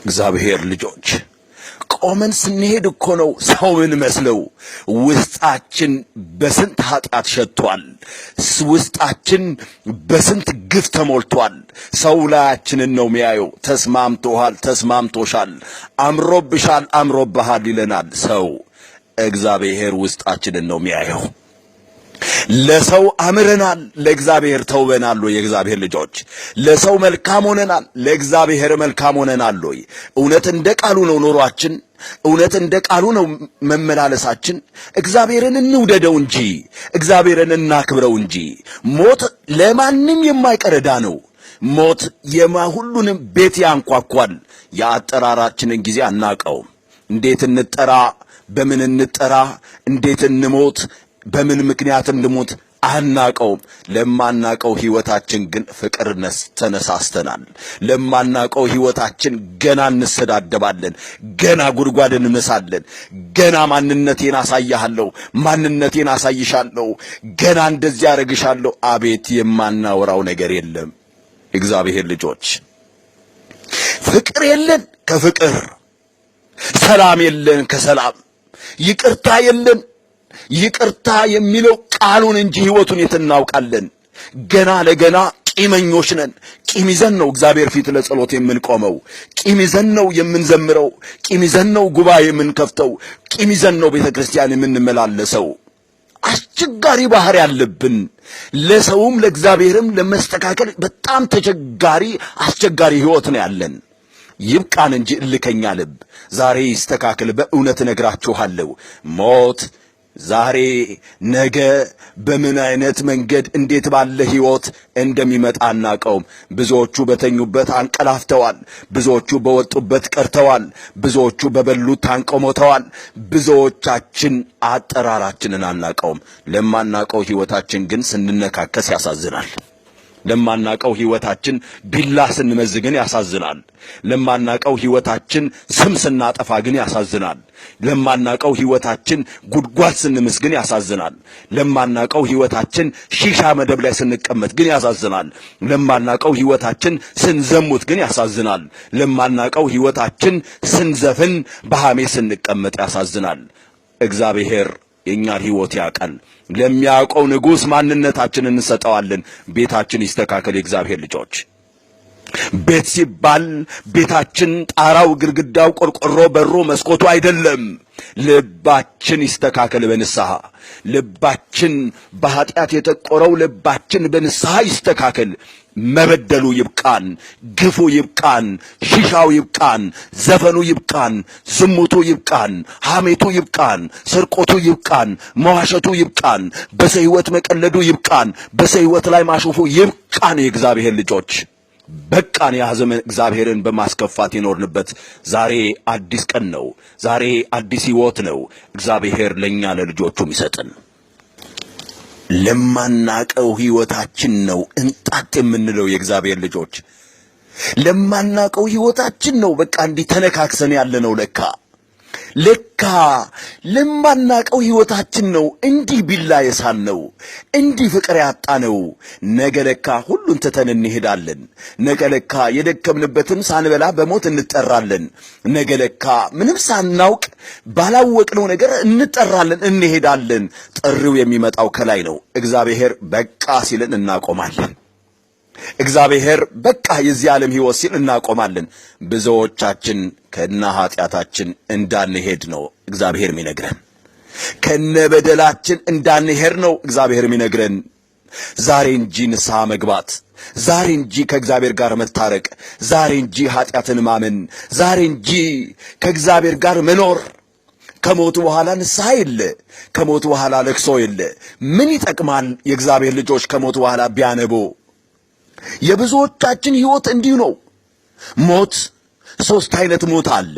እግዚአብሔር ልጆች ቆመን ስንሄድ እኮ ነው ሰው ምን መስለው። ውስጣችን በስንት ኃጢአት ሸቷል። ውስጣችን በስንት ግፍ ተሞልቷል። ሰው ላያችንን ነው የሚያየው። ተስማምቶሃል፣ ተስማምቶሻል፣ አምሮብሻል፣ አምሮብሃል ይለናል ሰው። እግዚአብሔር ውስጣችንን ነው የሚያየው። ለሰው አምረናል፣ ለእግዚአብሔር ተውበናል ወይ? የእግዚአብሔር ልጆች ለሰው መልካም ሆነናል፣ ለእግዚአብሔር መልካም ሆነናል ወይ? እውነት እንደ ቃሉ ነው ኑሯችን፣ እውነት እንደ ቃሉ ነው መመላለሳችን። እግዚአብሔርን እንውደደው እንጂ እግዚአብሔርን እናክብረው እንጂ። ሞት ለማንም የማይቀር ዕዳ ነው። ሞት ሁሉንም ቤት ያንኳኳል። የአጠራራችንን ጊዜ አናቀውም። እንዴት እንጠራ፣ በምን እንጠራ፣ እንዴት እንሞት፣ በምን ምክንያት እንሞት አናቀውም። ለማናቀው ህይወታችን ግን ፍቅር ተነሳስተናል። ለማናቀው ህይወታችን ገና እንሰዳደባለን፣ ገና ጉድጓድ እንመሳለን። ገና ማንነቴን አሳያለሁ፣ ማንነቴን አሳይሻለሁ፣ ገና እንደዚህ አረግሻለሁ። አቤት የማናወራው ነገር የለም። እግዚአብሔር ልጆች ፍቅር የለን ከፍቅር፣ ሰላም የለን ከሰላም፣ ይቅርታ የለን። ይቅርታ የሚለው ቃሉን እንጂ ህይወቱን የትናውቃለን? ገና ለገና ቂመኞች ነን። ቂም ይዘን ነው እግዚአብሔር ፊት ለጸሎት የምንቆመው። ቂም ይዘን ነው የምንዘምረው። ቂም ይዘን ነው ጉባኤ የምንከፍተው። ቂም ይዘን ነው ቤተክርስቲያን የምንመላለሰው። አስቸጋሪ ባህሪ ያለብን፣ ለሰውም ለእግዚአብሔርም ለመስተካከል በጣም አስቸጋሪ ህይወት ነው ያለን። ይብቃን እንጂ እልከኛ ልብ ዛሬ ይስተካከል። በእውነት እነግራችኋለሁ ሞት ዛሬ ነገ በምን አይነት መንገድ እንዴት ባለ ህይወት እንደሚመጣ አናቀውም። ብዙዎቹ በተኙበት አንቀላፍተዋል። ብዙዎቹ በወጡበት ቀርተዋል። ብዙዎቹ በበሉት ታንቀው ሞተዋል። ብዙዎቻችን አጠራራችንን አናቀውም። ለማናቀው ህይወታችን ግን ስንነካከስ ያሳዝናል። ለማናቀው ህይወታችን ቢላ ስንመዝ ግን ያሳዝናል። ለማናቀው ህይወታችን ስም ስናጠፋ ግን ያሳዝናል። ለማናቀው ህይወታችን ጉድጓድ ስንምስ ግን ያሳዝናል። ለማናቀው ህይወታችን ሺሻ መደብ ላይ ስንቀመጥ ግን ያሳዝናል። ለማናቀው ህይወታችን ስንዘሙት ግን ያሳዝናል። ለማናቀው ህይወታችን ስንዘፍን በሐሜት ስንቀመጥ ያሳዝናል። እግዚአብሔር የኛ ህይወት ያውቃል። ለሚያውቀው ንጉሥ ማንነታችንን እንሰጠዋለን። ቤታችን ይስተካከል። የእግዚአብሔር ልጆች ቤት ሲባል ቤታችን ጣራው፣ ግድግዳው፣ ቆርቆሮ፣ በሩ፣ መስኮቱ አይደለም። ልባችን ይስተካከል በንስሐ። ልባችን በኃጢአት የጠቆረው ልባችን በንስሐ ይስተካከል። መበደሉ ይብቃን፣ ግፉ ይብቃን፣ ሺሻው ይብቃን፣ ዘፈኑ ይብቃን፣ ዝሙቱ ይብቃን፣ ሐሜቱ ይብቃን፣ ስርቆቱ ይብቃን፣ መዋሸቱ ይብቃን፣ በሰው ሕይወት መቀለዱ ይብቃን፣ በሰው ሕይወት ላይ ማሾፉ ይብቃን። የእግዚአብሔር ልጆች በቃን። ያ ዘመን እግዚአብሔርን በማስከፋት የኖርንበት ዛሬ አዲስ ቀን ነው። ዛሬ አዲስ ሕይወት ነው እግዚአብሔር ለኛ ለልጆቹ ይሰጠን። ለማናቀው ሕይወታችን ነው እንጣጥ የምንለው። የእግዚአብሔር ልጆች ለማናቀው ሕይወታችን ነው በቃ እንዲህ ተነካክሰን ያለነው። ለካ ለማናቀው ሕይወታችን ነው እንዲህ ቢላ የሳልነው፣ እንዲህ ፍቅር ያጣነው። ነገ ለካ ሁሉን ትተን እንሄዳለን። ነገ ለካ የደከምንበትን ሳንበላ በሞት እንጠራለን። ነገ ለካ ምንም ሳናውቅ ባላወቅነው ነገር እንጠራለን፣ እንሄዳለን። ጥሪው የሚመጣው ከላይ ነው። እግዚአብሔር በቃ ሲልን እናቆማለን። እግዚአብሔር በቃ የዚህ ዓለም ሕይወት ሲል እናቆማለን። ብዙዎቻችን ከነ ኃጢአታችን እንዳንሄድ ነው እግዚአብሔር የሚነግረን። ከነ በደላችን እንዳንሄድ ነው እግዚአብሔር የሚነግረን። ዛሬ እንጂ ንስሐ መግባት፣ ዛሬ እንጂ ከእግዚአብሔር ጋር መታረቅ፣ ዛሬ እንጂ ኃጢአትን ማመን፣ ዛሬ እንጂ ከእግዚአብሔር ጋር መኖር። ከሞቱ በኋላ ንስሐ የለ፣ ከሞቱ በኋላ ለቅሶ የለ። ምን ይጠቅማል የእግዚአብሔር ልጆች ከሞቱ በኋላ ቢያነቡ? የብዙዎቻችን ሕይወት እንዲሁ ነው። ሞት 3 አይነት ሞት አለ።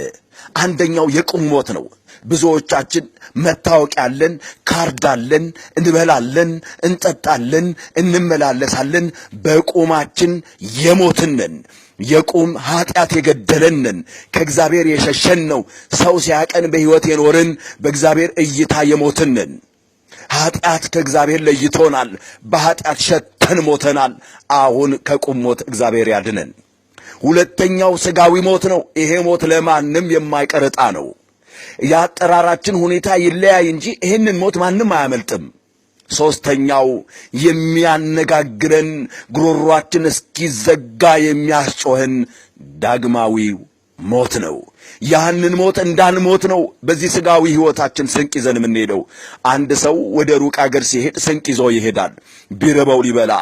አንደኛው የቁም ሞት ነው። ብዙዎቻችን መታወቂያ አለን፣ ካርድ አለን፣ እንበላለን፣ እንጠጣለን፣ እንመላለሳለን። በቁማችን የሞትነን፣ የቁም ኃጢአት የገደለንን፣ ከእግዚአብሔር የሸሸን ነው። ሰው ሲያቀን በሕይወት የኖርን፣ በእግዚአብሔር እይታ የሞትነን። ኃጢአት ከእግዚአብሔር ለይቶናል። በኃጢአት ሸተን ሞተናል። አሁን ከቁም ሞት እግዚአብሔር ያድነን። ሁለተኛው ስጋዊ ሞት ነው። ይሄ ሞት ለማንም የማይቀር ዕጣ ነው። የአጠራራችን ሁኔታ ይለያይ እንጂ ይህንን ሞት ማንም አያመልጥም። ሶስተኛው የሚያነጋግረን ጉሮሯችን እስኪዘጋ የሚያስጮህን ዳግማዊ ሞት ነው። ያንን ሞት እንዳንሞት ነው በዚህ ስጋዊ ሕይወታችን ስንቅ ይዘን የምንሄደው። አንድ ሰው ወደ ሩቅ አገር ሲሄድ ስንቅ ይዞ ይሄዳል፣ ቢርበው ሊበላ።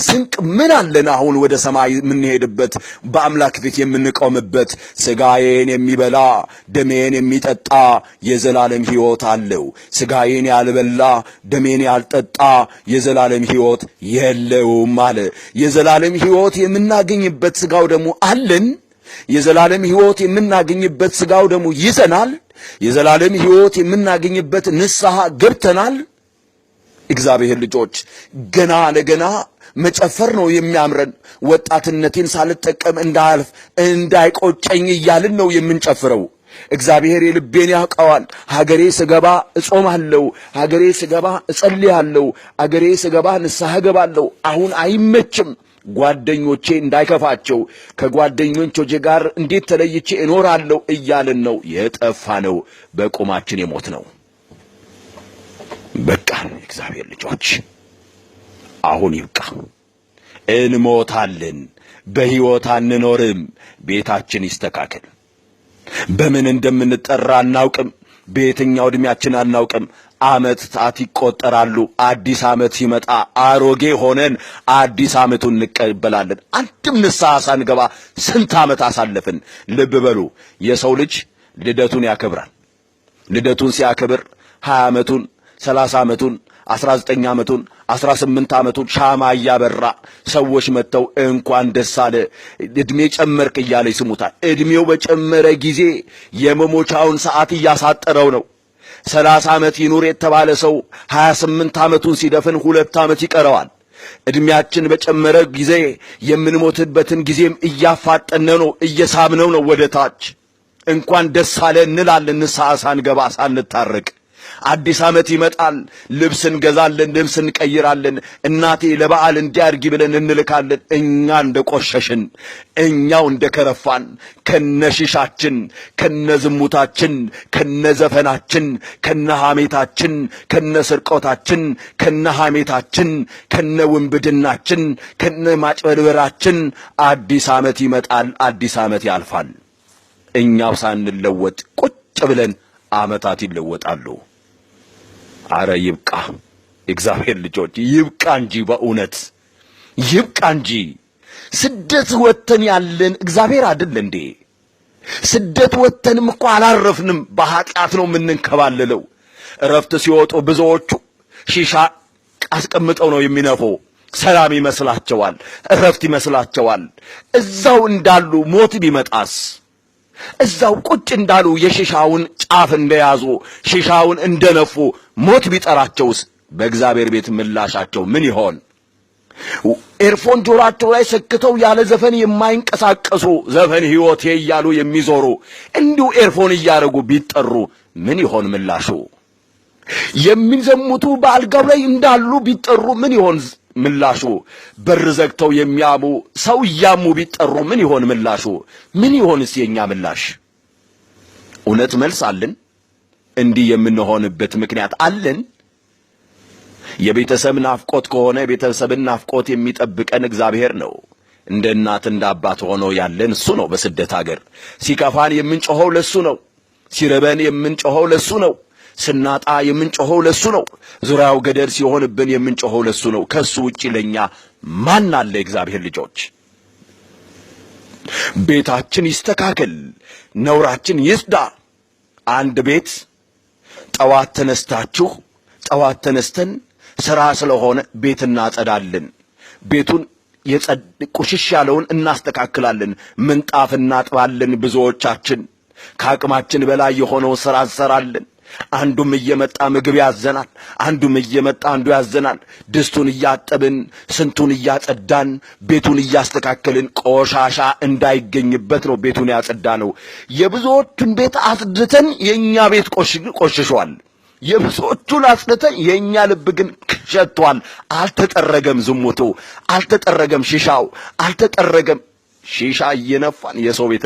ስንቅ ምን አለን? አሁን ወደ ሰማይ የምንሄድበት በአምላክ ፊት የምንቆምበት ስጋዬን የሚበላ ደሜን የሚጠጣ የዘላለም ሕይወት አለው፣ ስጋዬን ያልበላ ደሜን ያልጠጣ የዘላለም ሕይወት የለውም አለ። የዘላለም ሕይወት የምናገኝበት ስጋው ደግሞ አለን። የዘላለም ሕይወት የምናገኝበት ስጋው ደግሞ ይዘናል። የዘላለም ሕይወት የምናገኝበት ንስሐ ገብተናል። እግዚአብሔር ልጆች ገና ለገና መጨፈር ነው የሚያምረን። ወጣትነቴን ሳልጠቀም እንዳልፍ እንዳይቆጨኝ እያልን ነው የምንጨፍረው። እግዚአብሔር የልቤን ያውቀዋል። ሀገሬ ስገባ እጾማለሁ፣ ሀገሬ ስገባ እጸልያለሁ፣ ሀገሬ ስገባ ንስሐ ገባለሁ። አሁን አይመችም ጓደኞቼ እንዳይከፋቸው ከጓደኞቼ ጋር እንዴት ተለይቼ እኖራለሁ እያልን ነው የጠፋ ነው። በቁማችን የሞት ነው። በቃን እግዚአብሔር ልጆች አሁን ይብቃ። እንሞታለን፣ በሕይወት አንኖርም። ቤታችን ይስተካከል። በምን እንደምንጠራ አናውቅም። በየትኛው ዕድሜያችን አናውቅም። ዓመት ሰዓት ይቆጠራሉ። አዲስ ዓመት ሲመጣ አሮጌ ሆነን አዲስ ዓመቱን እንቀበላለን። አንድም ንስሐ ሳንገባ ስንት ዓመት አሳለፍን። ልብ በሉ፣ የሰው ልጅ ልደቱን ያከብራል። ልደቱን ሲያከብር 20 ዓመቱን 30 ዓመቱን 19 ዓመቱን 18 ዓመቱን ሻማ እያበራ ሰዎች መጥተው እንኳን ደስ አለ እድሜ ጨመርክ እያለ ይስሙታል። እድሜው በጨመረ ጊዜ የመሞቻውን ሰዓት እያሳጠረው ነው። 30 ዓመት ይኑር የተባለ ሰው 28 ዓመቱን ሲደፍን 2 ዓመት ይቀረዋል። እድሜያችን በጨመረ ጊዜ የምንሞትበትን ጊዜም እያፋጠነ ነው፣ እየሳብነው ነው ወደ ታች። እንኳን ደስ አለ እንላለን ንስሐ ሳንገባ ሳንታረቅ። አዲስ ዓመት ይመጣል፣ ልብስ እንገዛለን፣ ልብስ እንቀይራለን። እናቴ ለበዓል እንዲያርጊ ብለን እንልካለን። እኛ እንደቆሸሽን፣ እኛው እንደከረፋን ከነሽሻችን፣ ከነዝሙታችን፣ ከነዘፈናችን፣ ከነሐሜታችን፣ ከነስርቆታችን፣ ከነሐሜታችን፣ ከነውንብድናችን፣ ከነማጭበርበራችን አዲስ ዓመት ይመጣል፣ አዲስ ዓመት ያልፋል። እኛው ሳንለወጥ ቁጭ ብለን ዓመታት ይለወጣሉ። አረ ይብቃ እግዚአብሔር ልጆች ይብቃ እንጂ፣ በእውነት ይብቃ እንጂ። ስደት ወተን ያለን እግዚአብሔር አይደል እንዴ? ስደት ወተንም እኮ አላረፍንም። በኃጢአት ነው የምንንከባለለው። እረፍት ሲወጡ ብዙዎቹ ሺሻ አስቀምጠው ነው የሚነፈው። ሰላም ይመስላቸዋል፣ እረፍት ይመስላቸዋል። እዛው እንዳሉ ሞት ቢመጣስ? እዛው ቁጭ እንዳሉ የሺሻውን ጫፍ እንደያዙ ሺሻውን እንደነፉ ሞት ቢጠራቸውስ? በእግዚአብሔር ቤት ምላሻቸው ምን ይሆን? ኤርፎን ጆሮአቸው ላይ ሰክተው ያለ ዘፈን የማይንቀሳቀሱ ዘፈን ሕይወቴ እያሉ የሚዞሩ እንዲሁ ኤርፎን እያደረጉ ቢጠሩ ምን ይሆን ምላሹ? የሚዘሙቱ በአልጋው ላይ እንዳሉ ቢጠሩ ምን ይሆን ምላሹ? በር ዘግተው የሚያሙ ሰው እያሙ ቢጠሩ ምን ይሆን ምላሹ? ምን ይሆንስ የኛ ምላሽ? እውነት መልስ አለን? እንዲህ የምንሆንበት ምክንያት አለን? የቤተሰብ ናፍቆት ከሆነ የቤተሰብን ናፍቆት የሚጠብቀን እግዚአብሔር ነው። እንደ እናት እንደ አባት ሆኖ ያለን እሱ ነው። በስደት ሀገር ሲከፋን የምንጮኸው ለሱ ነው። ሲረበን የምንጮኸው ለሱ ነው። ስናጣ የምንጮኸው ለሱ ነው። ዙሪያው ገደል ሲሆንብን የምንጮኸው ለሱ ነው። ከሱ ውጪ ለኛ ማን አለ? እግዚአብሔር ልጆች ቤታችን ይስተካከል፣ ነውራችን ይስዳ። አንድ ቤት ጠዋት ተነስተን ሥራ ስለሆነ ቤት እናጸዳለን። ቤቱን ቁሽሽ ያለውን እናስተካክላለን። ምንጣፍ እናጥባለን። ብዙዎቻችን ከአቅማችን በላይ የሆነውን ሥራ እንሰራለን። አንዱም እየመጣ ምግብ ያዘናል፣ አንዱም እየመጣ አንዱ ያዘናል። ድስቱን እያጠብን ስንቱን እያጸዳን ቤቱን እያስተካከልን ቆሻሻ እንዳይገኝበት ነው ቤቱን ያጸዳ ነው። የብዙዎቹን ቤት አጽድተን የኛ ቤት ቆሽሿል። የብዙዎቹን አጽድተን የኛ ልብ ግን ሸቷል። አልተጠረገም ዝሙቱ፣ አልተጠረገም ሽሻው፣ አልተጠረገም ሺሻ እየነፋን የሰው ቤት